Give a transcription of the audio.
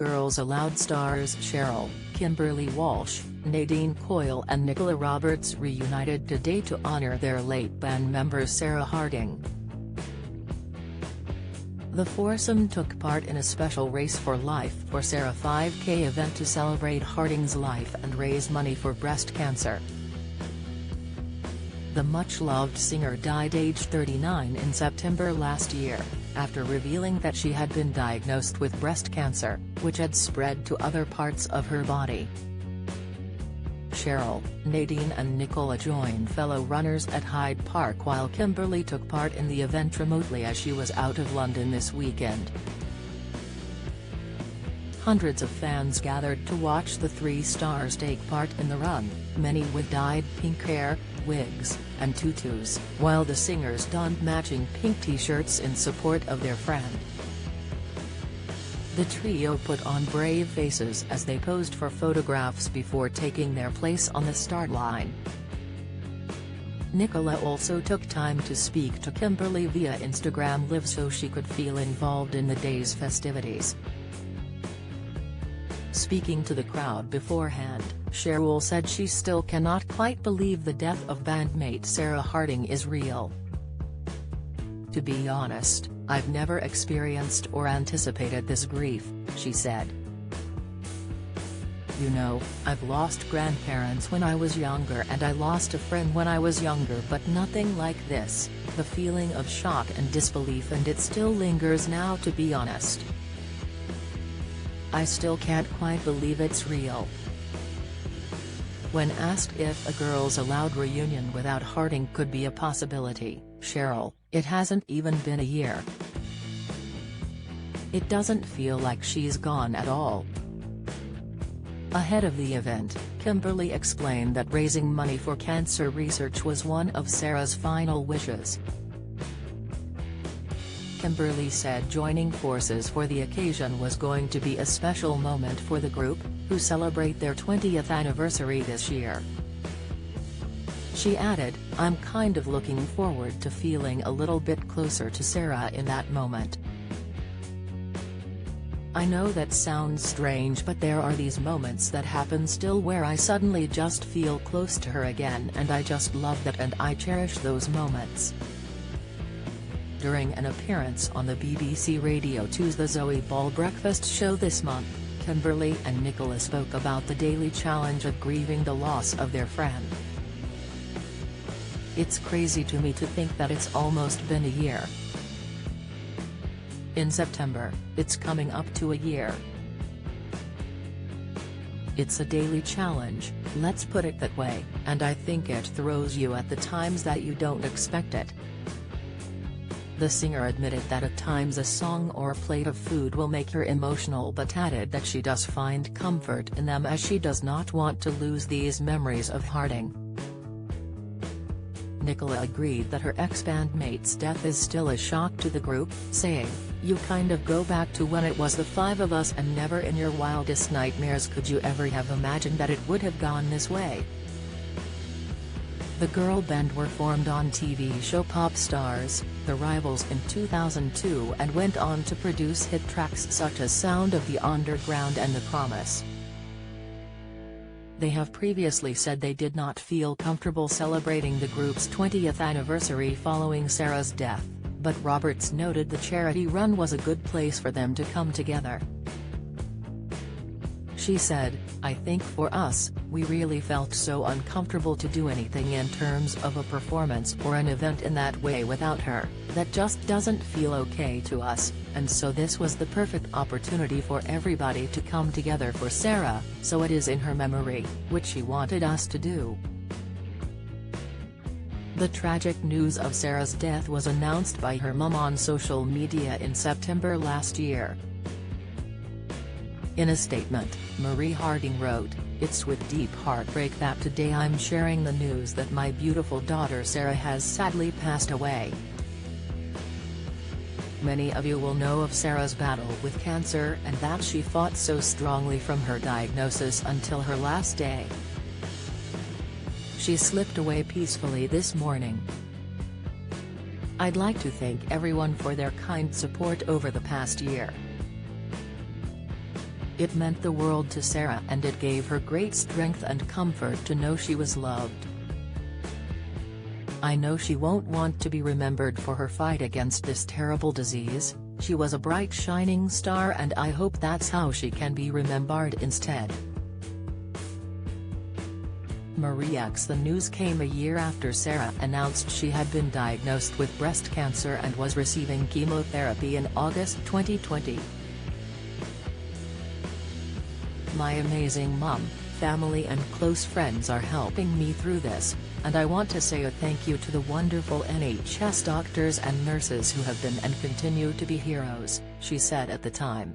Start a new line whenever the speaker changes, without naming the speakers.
Girls Aloud stars Cheryl, Kimberly Walsh, Nadine Coyle and Nicola Roberts reunited today to honor their late band member Sarah Harding. The foursome took part in a special Race for Life for Sarah 5K event to celebrate Harding's life and raise money for breast cancer. The much-loved singer died aged 39 in September last year, after revealing that she had been diagnosed with breast cancer, which had spread to other parts of her body. Cheryl, Nadine and Nicola joined fellow runners at Hyde Park while Kimberly took part in the event remotely as she was out of London this weekend. Hundreds of fans gathered to watch the three stars take part in the run, many with dyed pink hair, wigs, and tutus, while the singers donned matching pink t-shirts in support of their friend. The trio put on brave faces as they posed for photographs before taking their place on the start line. Nicola also took time to speak to Kimberly via Instagram Live so she could feel involved in the day's festivities. Speaking to the crowd beforehand, Cheryl said she still cannot quite believe the death of bandmate Sarah Harding is real. "To be honest, I've never experienced or anticipated this grief," she said. "You know, I've lost grandparents when I was younger and I lost a friend when I was younger, but nothing like this, the feeling of shock and disbelief, and it still lingers now, to be honest. I still can't quite believe it's real." When asked if a Girls Aloud reunion without Harding could be a possibility, Cheryl, "It hasn't even been a year. It doesn't feel like she's gone at all." Ahead of the event, Kimberly explained that raising money for cancer research was one of Sarah's final wishes. Kimberly said joining forces for the occasion was going to be a special moment for the group, who celebrate their 20th anniversary this year. She added, "I'm kind of looking forward to feeling a little bit closer to Sarah in that moment. I know that sounds strange, but there are these moments that happen still where I suddenly just feel close to her again, and I just love that and I cherish those moments." During an appearance on the BBC Radio 2's The Zoe Ball Breakfast show this month, Kimberly and Nicola spoke about the daily challenge of grieving the loss of their friend. "It's crazy to me to think that it's almost been a year. In September, it's coming up to a year. It's a daily challenge, let's put it that way, and I think it throws you at the times that you don't expect it." The singer admitted that at times a song or a plate of food will make her emotional, but added that she does find comfort in them as she does not want to lose these memories of Harding. Nicola agreed that her ex-bandmate's death is still a shock to the group, saying, "You kind of go back to when it was the five of us, and never in your wildest nightmares could you ever have imagined that it would have gone this way." The girl band were formed on TV show Pop Stars, The Rivals in 2002 and went on to produce hit tracks such as Sound of the Underground and The Promise. They have previously said they did not feel comfortable celebrating the group's 20th anniversary following Sarah's death, but Roberts noted the charity run was a good place for them to come together. She said, "I think for us, we really felt so uncomfortable to do anything in terms of a performance or an event in that way without her, that just doesn't feel okay to us, and so this was the perfect opportunity for everybody to come together for Sarah, so it is in her memory, which she wanted us to do." The tragic news of Sarah's death was announced by her mum on social media in September last year. In a statement, Marie Harding wrote, "It's with deep heartbreak that today I'm sharing the news that my beautiful daughter Sarah has sadly passed away. Many of you will know of Sarah's battle with cancer and that she fought so strongly from her diagnosis until her last day. She slipped away peacefully this morning. I'd like to thank everyone for their kind support over the past year. It meant the world to Sarah, and it gave her great strength and comfort to know she was loved. I know she won't want to be remembered for her fight against this terrible disease. She was a bright shining star, and I hope that's how she can be remembered instead. Maria's the news came a year after Sarah announced she had been diagnosed with breast cancer and was receiving chemotherapy in August 2020. My amazing mom, family and close friends are helping me through this, and I want to say a thank you to the wonderful NHS doctors and nurses who have been and continue to be heroes, she said at the time.